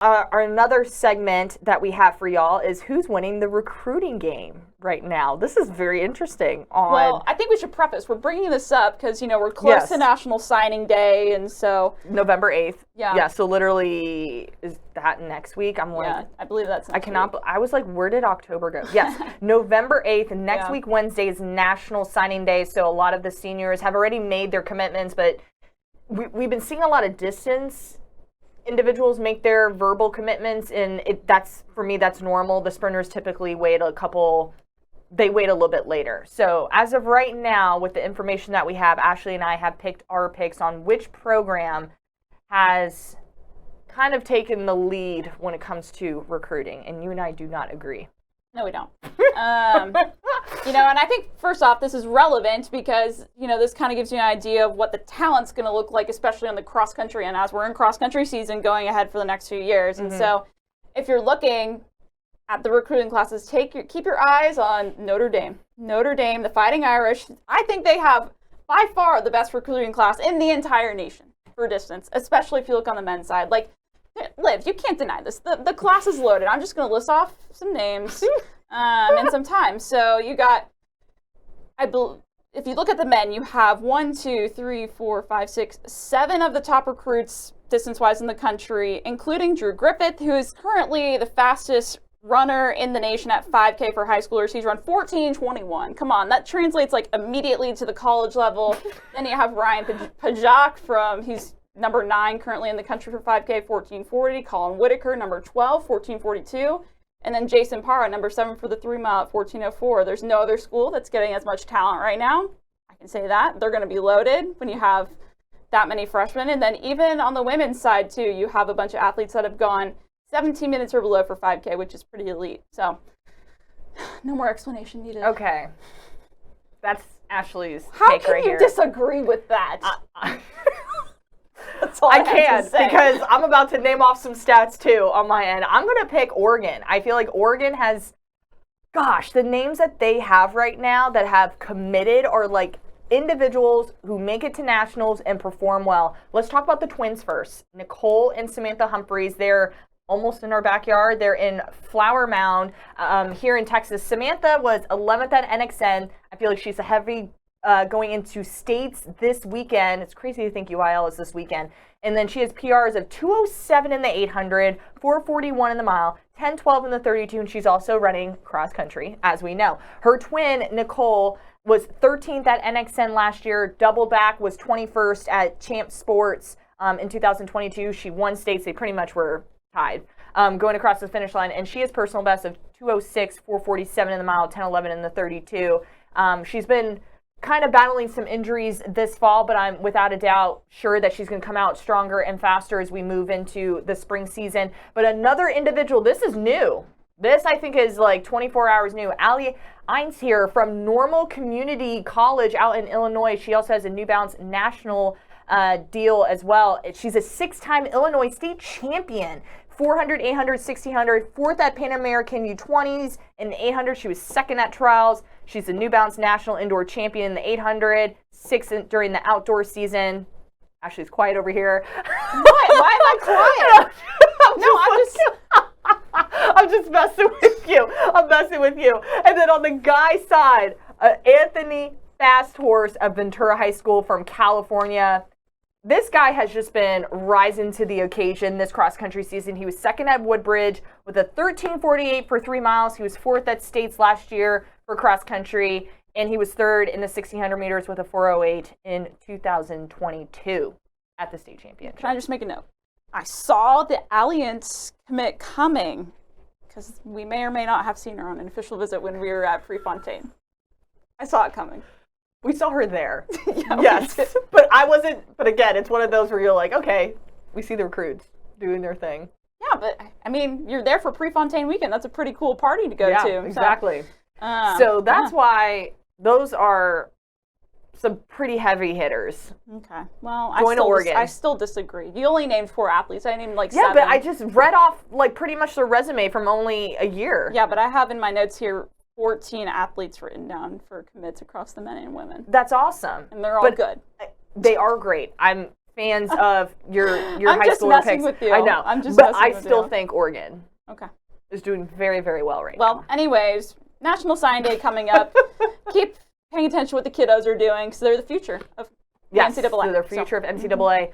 another segment that we have for y'all is who's winning the recruiting game right now. This is very interesting. Well, I think we should preface. We're bringing this up because, we're close to National Signing Day, and so... November 8th. Yeah. Yeah, so literally, is that next week? I'm like... Yeah, I believe that's next week. I was like, where did October go? Yes, November 8th. Next week, Wednesday, is National Signing Day, so a lot of the seniors have already made their commitments, but we've been seeing a lot of distance individuals make their verbal commitments, and that's normal. The sprinters typically wait a little bit later. So as of right now, with the information that we have, Ashley and I have picked our picks on which program has kind of taken the lead when it comes to recruiting, and you and I do not agree. No, we don't. And I think first off, this is relevant because, this kind of gives you an idea of what the talent's going to look like, especially on the cross country. And as we're in cross country season going ahead for the next few years. And so if you're looking at the recruiting classes, keep your eyes on Notre Dame. Notre Dame, the Fighting Irish. I think they have by far the best recruiting class in the entire nation for distance, especially if you look on the men's side. Like, Liv, you can't deny this. The class is loaded. I'm just going to list off some names and some times. So you got, if you look at the men, you have 1, 2, 3, 4, 5, 6, 7 of the top recruits distance-wise in the country, including Drew Griffith, who is currently the fastest runner in the nation at 5K for high schoolers. He's run 14:21. Come on, that translates like immediately to the college level. Then you have Ryan Pajak he's number 9 currently in the country for 5K, 14:40. Colin Whitaker, number 12, 14:42. And then Jason Parra, number 7 for the 3 mile at 14:04. There's no other school that's getting as much talent right now. I can say that. They're going to be loaded when you have that many freshmen. And then even on the women's side, too, you have a bunch of athletes that have gone 17 minutes or below for 5K, which is pretty elite. So no more explanation needed. Okay. That's Ashley's take right here. How can you disagree with that? That's all I can, because I'm about to name off some stats, too, on my end. I'm going to pick Oregon. I feel like Oregon has, the names that they have right now that have committed are like individuals who make it to nationals and perform well. Let's talk about the twins first. Nicole and Samantha Humphreys, they're almost in our backyard. They're in Flower Mound here in Texas. Samantha was 11th at NXN. I feel like she's a heavy going into states this weekend. It's crazy to think UIL is this weekend. And then she has PRs of 2:07 in the 800, 4:41 in the mile, 10:12 in the 32, and she's also running cross country, as we know. Her twin, Nicole, was 13th at NXN last year. Double back was 21st at Champ Sports in 2022. She won states. They pretty much were tied going across the finish line, and she has personal best of 2:06, 4:47 in the mile, 10:11 in the 32. She's been kind of battling some injuries this fall, but I'm without a doubt sure that she's going to come out stronger and faster as we move into the spring season. But another individual, this is new. This, I think, is like 24 hours new. Allie Eins here from Normal Community College out in Illinois. She also has a New Balance national deal as well. She's a 6-time Illinois state champion. 400, 800, 1600, 4th at Pan American U20s. In the 800, she was 2nd at trials. She's a New Balance national indoor champion in the 800, 6th during the outdoor season. Ashley's quiet over here. Why am I quiet? I'm just messing with you. I'm messing with you. And then on the guy side, Anthony Fast Horse of Ventura High School from California. This guy has just been rising to the occasion this cross-country season. He was 2nd at Woodbridge with a 13:48 for 3 miles. He was 4th at States last year for cross-country, and he was 3rd in the 1600 meters with a 4:08 in 2022 at the state championship. Can I just make a note? I saw the Alliance commit coming because we may or may not have seen her on an official visit when we were at Prefontaine. I saw it coming. We saw her there. Yeah, yes. But I wasn't, but again, it's one of those where you're like, okay, we see the recruits doing their thing. Yeah, but I mean, you're there for Prefontaine weekend. That's a pretty cool party to go to. Yeah, exactly. So that's why those are some pretty heavy hitters. Okay. Well, I still disagree. You only named 4 athletes. I named like 7. Yeah, but I just read off like pretty much their resume from only a year. Yeah, but I have in my notes here 14 athletes written down for commits across the men and women. That's awesome. And they're all good. They are great. I'm fans of your I'm high just schooler messing picks. with you. I know, I'm just but messing I with still you. think Oregon Okay. is doing very, very well right now. Well, anyways, National Sign Day coming up. Keep paying attention to what the kiddos are doing because they're the future of the NCAA. They're the future of NCAA.